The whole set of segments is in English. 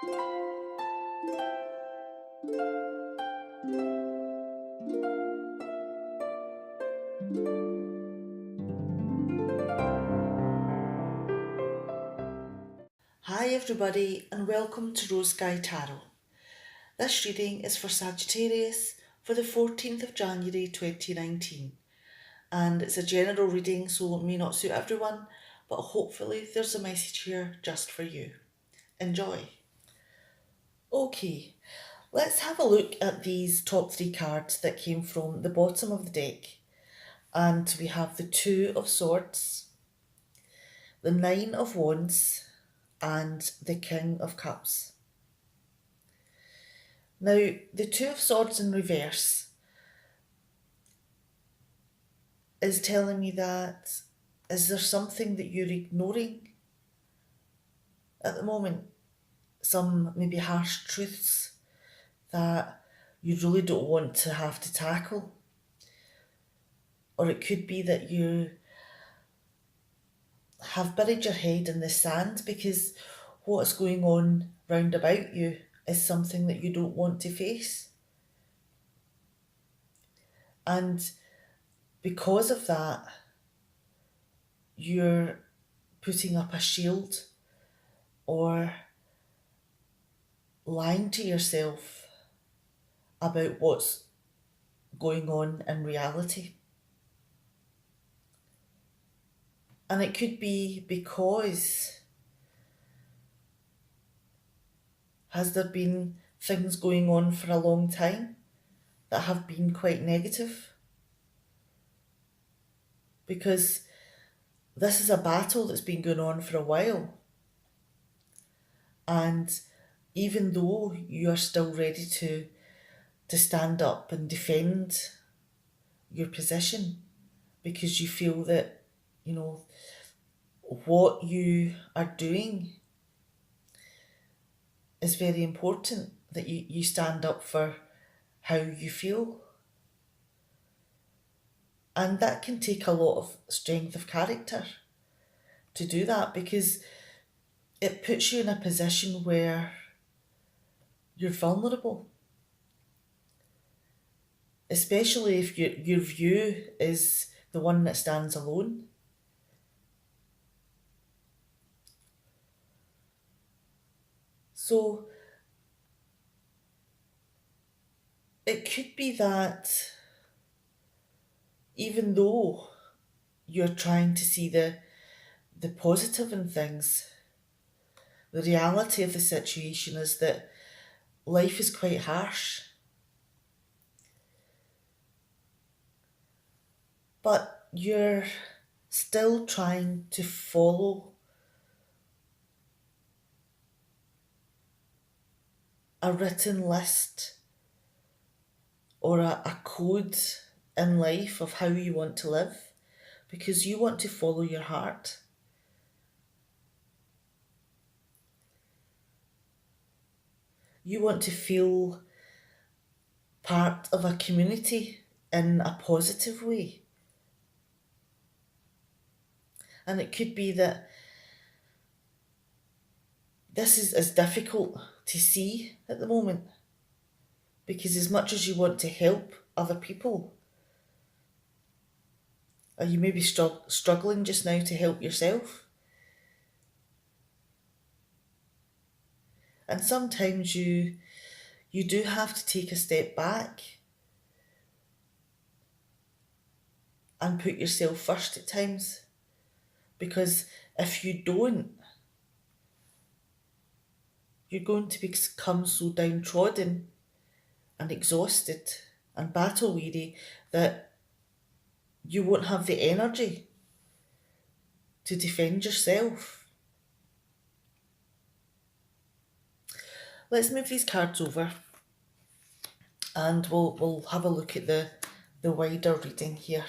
Hi everybody and welcome to Rose Sky Tarot. This reading is for Sagittarius for the 14th of January 2019, and it's a general reading so it may not suit everyone, but hopefully there's a message here just for you. Enjoy. Okay, let's have a look at these top three cards that came from the bottom of the deck. And we have the Two of Swords, the Nine of Wands, and the King of Cups. Now, the Two of Swords in reverse is telling me that is there something that you're ignoring at the moment? Some maybe harsh truths that you really don't want to have to tackle. Or it could be that you have buried your head in the sand because what's going on round about you is something that you don't want to face. And because of that, you're putting up a shield or lying to yourself about what's going on in reality. And it could be because has there been things going on for a long time that have been quite negative? Because this is a battle that's been going on for a while. And even though you are still ready to stand up and defend your position because you feel that, what you are doing is very important, that you stand up for how you feel. And that can take a lot of strength of character to do that because it puts you in a position where you're vulnerable, especially if your view is the one that stands alone. So it could be that even though you're trying to see the positive in things, the reality of the situation is that life is quite harsh. But you're still trying to follow a written list or a code in life of how you want to live because you want to follow your heart. You want to feel part of a community in a positive way. And it could be that this is as difficult to see at the moment because as much as you want to help other people, are you maybe struggling just now to help yourself? And sometimes you do have to take a step back and put yourself first at times, because if you don't, you're going to become so downtrodden and exhausted and battle weary that you won't have the energy to defend yourself. Let's move these cards over and we'll have a look at the wider reading here.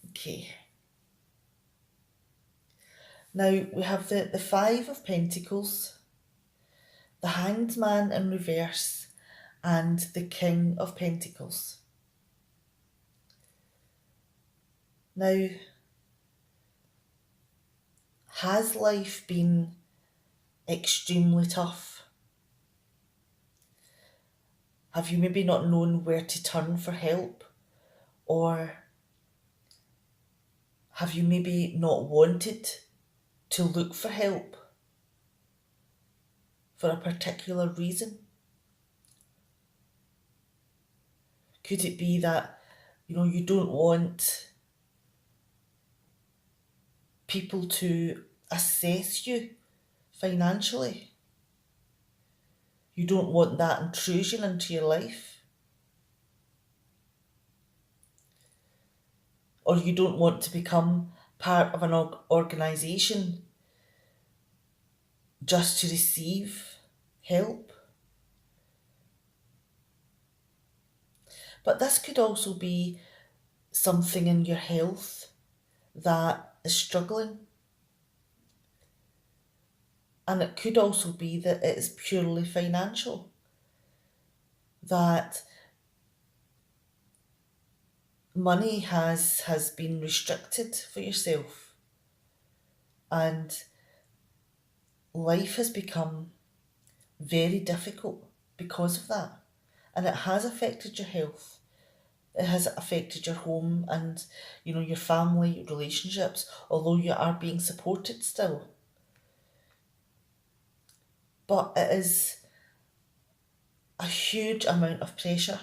Okay. Now we have the Five of Pentacles, the Hanged Man in reverse, and the King of Pentacles. Now, has life been extremely tough? Have you maybe not known where to turn for help? Or have you maybe not wanted to look for help for a particular reason? Could it be that, you don't want people to assess you financially? You don't want that intrusion into your life? Or you don't want to become part of an organisation just to receive help? But this could also be something in your health that is struggling. And it could also be that it is purely financial, that money has been restricted for yourself, and life has become very difficult because of that. And it has affected your health. It has affected your home and, your family relationships, although you are being supported still. But it is a huge amount of pressure.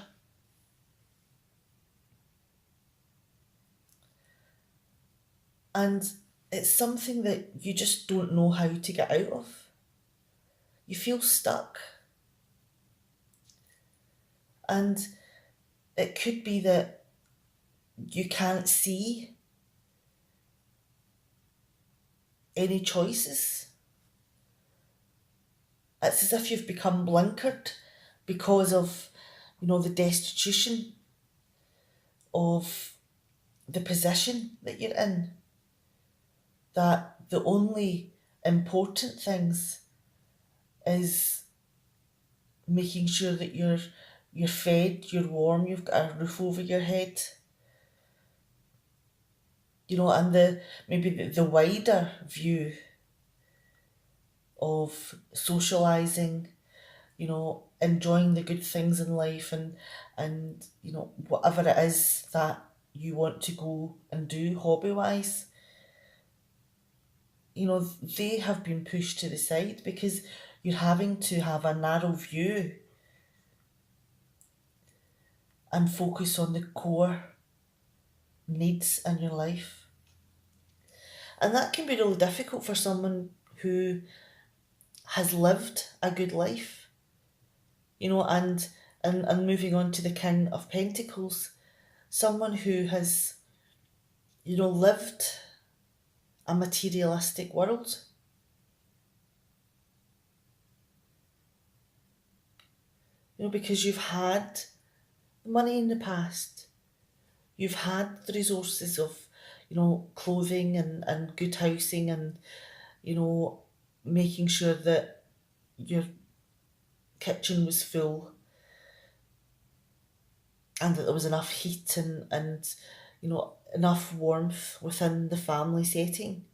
And it's something that you just don't know how to get out of. You feel stuck. And it could be that you can't see any choices. It's as if you've become blinkered because of, the destitution of the position that you're in. That the only important things is making sure that you're fed, you're warm, you've got a roof over your head. And the wider view of socializing, enjoying the good things in life, and whatever it is that you want to go and do hobby wise, they have been pushed to the side because you're having to have a narrow view and focus on the core needs in your life. And that can be really difficult for someone who has lived a good life, and moving on to the King of Pentacles, someone who has, lived a materialistic world. Because you've had money in the past, you've had the resources of, clothing and good housing and, making sure that your kitchen was full and that there was enough heat and enough warmth within the family setting.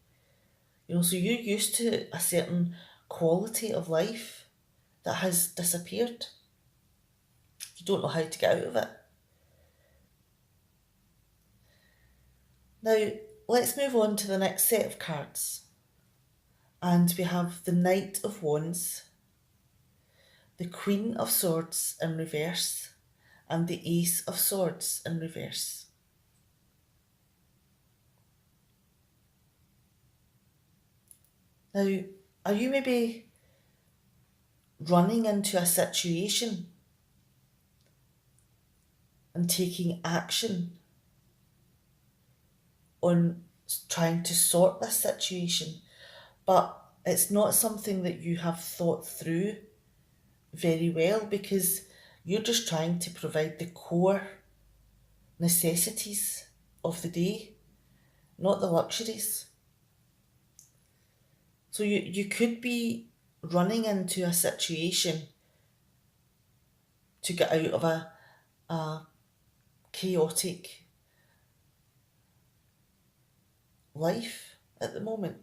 So you're used to a certain quality of life that has disappeared. You don't know how to get out of it. Now, let's move on to the next set of cards. And we have the Knight of Wands, the Queen of Swords in reverse, and the Ace of Swords in reverse. Now, are you maybe running into a situation and taking action on trying to sort this situation, but it's not something that you have thought through very well because you're just trying to provide the core necessities of the day, not the luxuries. So you could be running into a situation to get out of a chaotic life at the moment.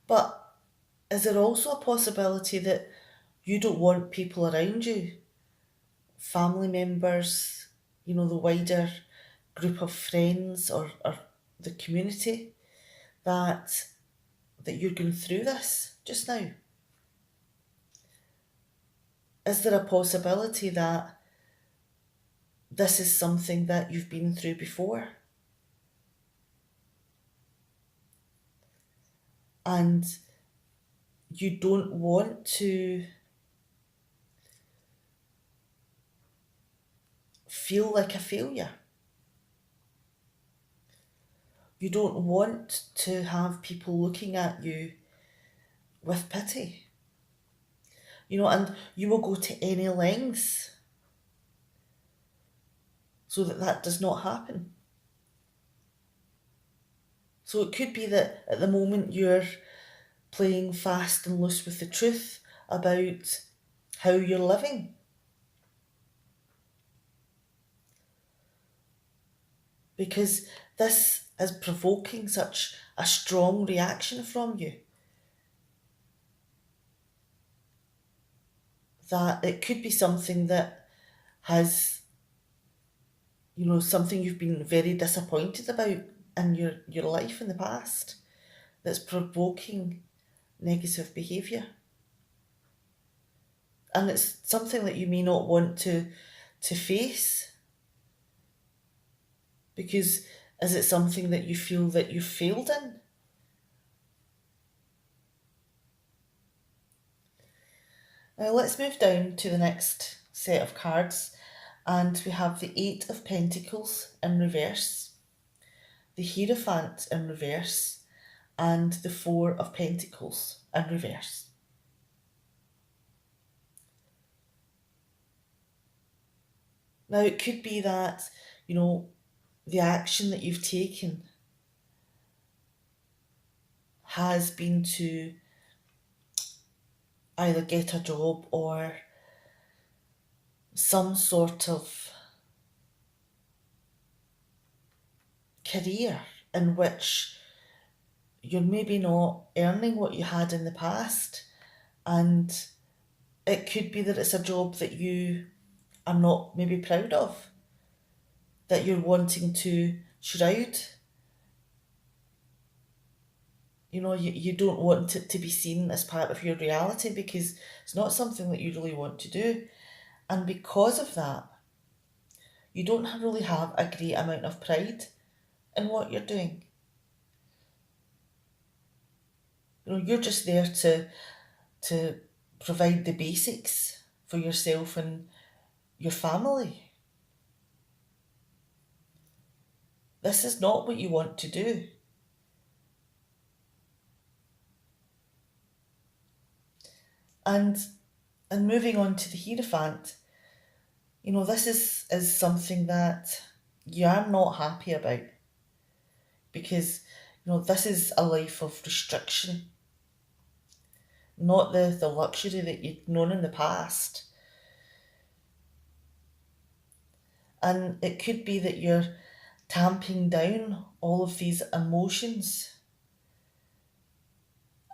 But is there also a possibility that you don't want people around you, family members, the wider group of friends or the community, that you're going through this just now? Is there a possibility that this is something that you've been through before and you don't want to feel like a failure? You don't want to have people looking at you with pity. And you will go to any lengths so that that does not happen. So it could be that at the moment you're playing fast and loose with the truth about how you're living. Because this is provoking such a strong reaction from you that it could be something that has, something you've been very disappointed about in your life in the past that's provoking negative behaviour. And it's something that you may not want to face, because is it something that you feel that you've failed in? Now let's move down to the next set of cards, and we have the Eight of Pentacles in reverse, the Hierophant in reverse, and the Four of Pentacles in reverse. Now it could be that, the action that you've taken has been to either get a job or some sort of career in which you're maybe not earning what you had in the past, and it could be that it's a job that you are not maybe proud of, that you're wanting to shroud. You don't want it to be seen as part of your reality because it's not something that you really want to do. And because of that, you don't really have a great amount of pride in what you're doing. You're just there to provide the basics for yourself and your family. This is not what you want to do. And moving on to the Hierophant, this is something that you are not happy about, because, this is a life of restriction, not the luxury that you've known in the past. And it could be that you're tamping down all of these emotions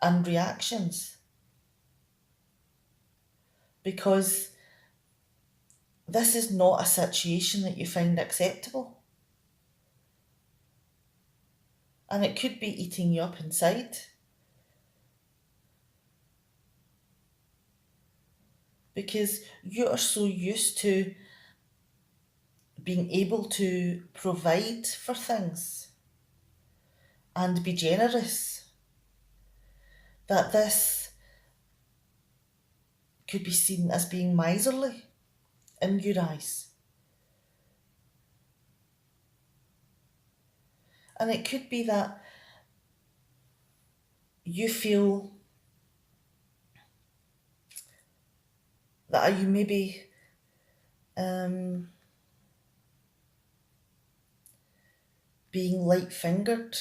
and reactions because this is not a situation that you find acceptable. And it could be eating you up inside. Because you are so used to being able to provide for things and be generous that this could be seen as being miserly in your eyes. And it could be that you feel that you maybe being light-fingered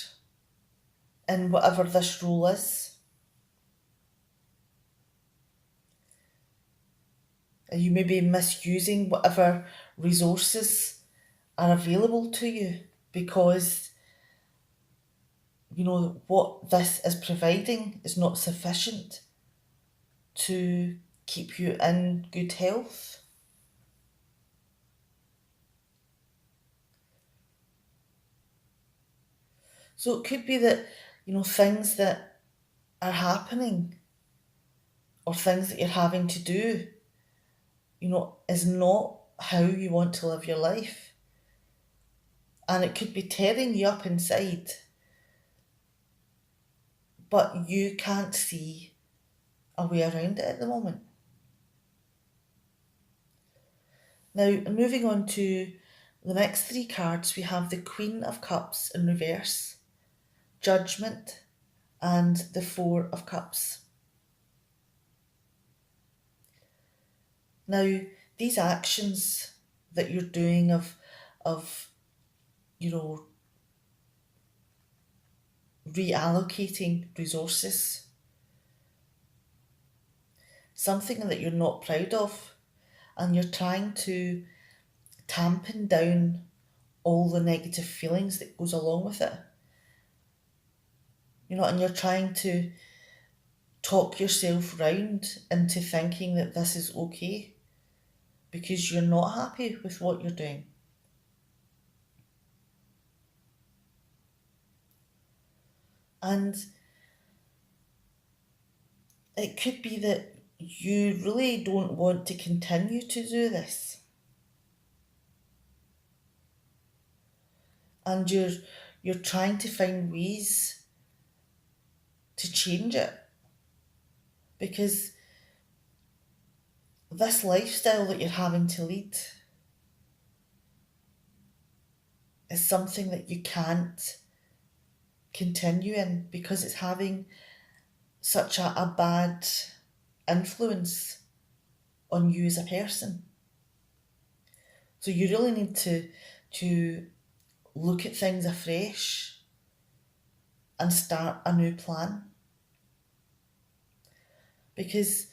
in whatever this role is. You may be misusing whatever resources are available to you because what this is providing is not sufficient to keep you in good health. So it could be that, things that are happening or things that you're having to do, is not how you want to live your life. And it could be tearing you up inside, but you can't see a way around it at the moment. Now, moving on to the next three cards, we have the Queen of Cups in reverse, Judgment, and the Four of Cups. Now, these actions that you're doing of reallocating resources, something that you're not proud of, and you're trying to tampen down all the negative feelings that goes along with it. And you're trying to talk yourself round into thinking that this is okay because you're not happy with what you're doing. And it could be that you really don't want to continue to do this. And you're trying to find ways to change it. Because this lifestyle that you're having to lead is something that you can't continue in because it's having such a bad influence on you as a person. So you really need to look at things afresh and start a new plan. Because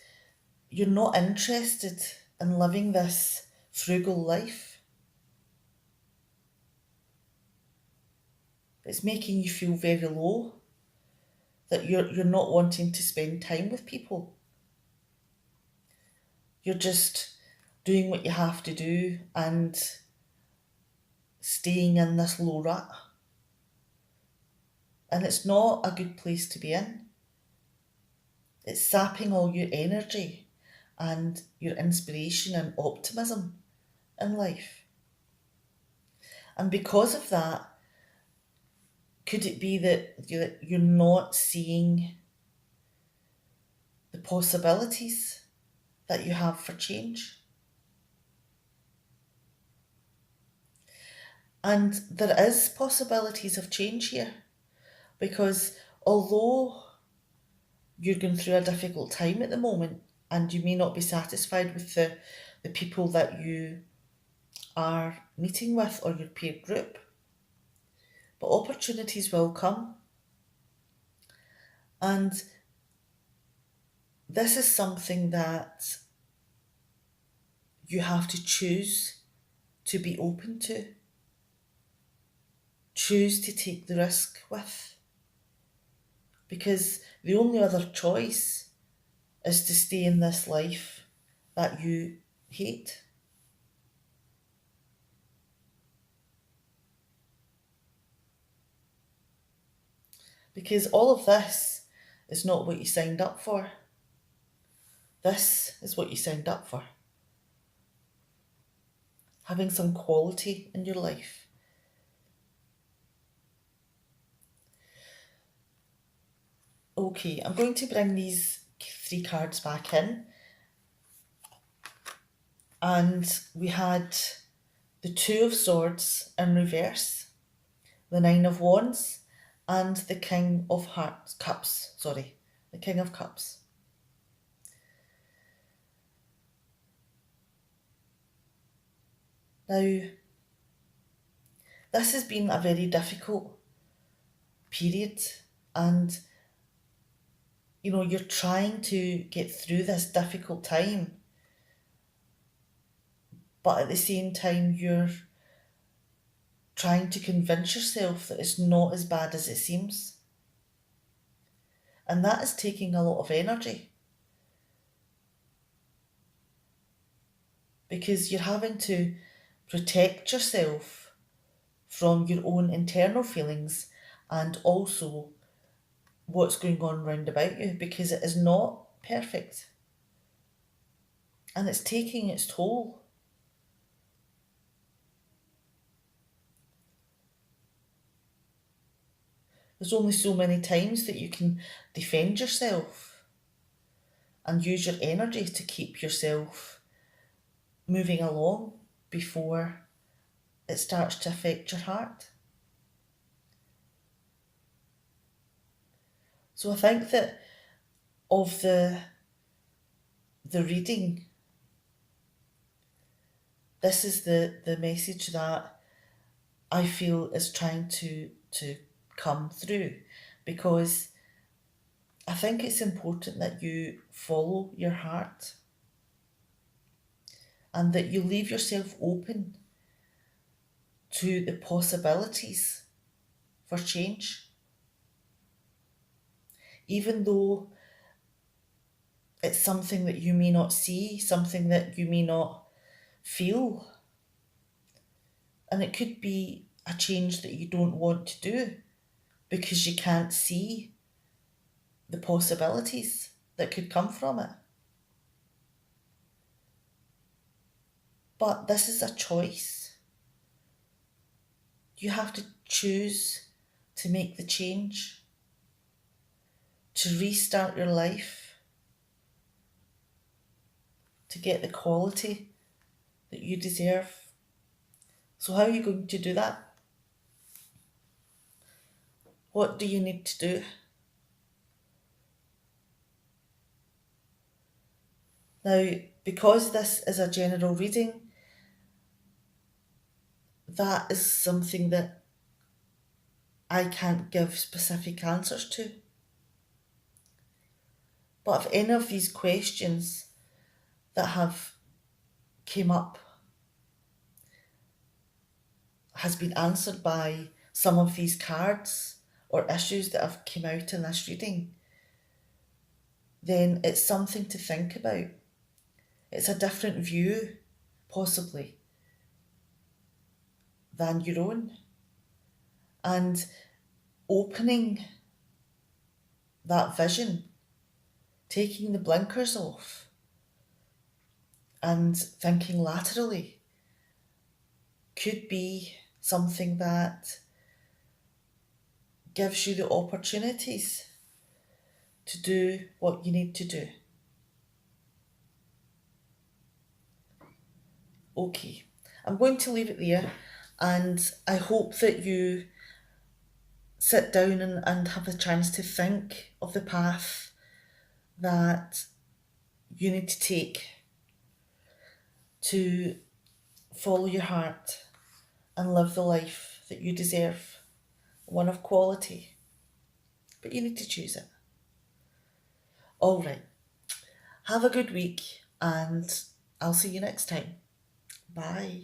you're not interested in living this frugal life. It's making you feel very low, that you're not wanting to spend time with people. You're just doing what you have to do and staying in this low rut. And it's not a good place to be in. It's sapping all your energy and your inspiration and optimism in life. And because of that, could it be that you're not seeing the possibilities that you have for change? And there is possibilities of change here, because although you're going through a difficult time at the moment and you may not be satisfied with the people that you are meeting with or your peer group, but opportunities will come. And this is something that you have to choose to be open to, choose to take the risk with. Because the only other choice is to stay in this life that you hate. Because all of this is not what you signed up for. This is what you signed up for. Having some quality in your life. Okay, I'm going to bring these three cards back in. And we had the Two of Swords in reverse, the Nine of Wands, and the King of Cups. The King of Cups. Now, this has been a very difficult period, and you're trying to get through this difficult time, but at the same time you're trying to convince yourself that it's not as bad as it seems. And that is taking a lot of energy, because you're having to protect yourself from your own internal feelings and also what's going on round about you, because it is not perfect and it's taking its toll. There's only so many times that you can defend yourself and use your energy to keep yourself moving along before it starts to affect your heart. So I think that of the reading, this is the message that I feel is trying to come through, because I think it's important that you follow your heart and that you leave yourself open to the possibilities for change. Even though it's something that you may not see, something that you may not feel, and it could be a change that you don't want to do because you can't see the possibilities that could come from it. But this is a choice. You have to choose to make the change, to restart your life, to get the quality that you deserve. So how are you going to do that? What do you need to do? Now, because this is a general reading, that is something that I can't give specific answers to. But if any of these questions that have came up has been answered by some of these cards or issues that have come out in this reading, then it's something to think about. It's a different view, possibly, than your own. And opening that vision, taking the blinkers off and thinking laterally could be something that gives you the opportunities to do what you need to do. Okay, I'm going to leave it there, and I hope that you sit down and have a chance to think of the path that you need to take to follow your heart and live the life that you deserve, one of quality. But you need to choose it. All right. Have a good week, and I'll see you next time. Bye.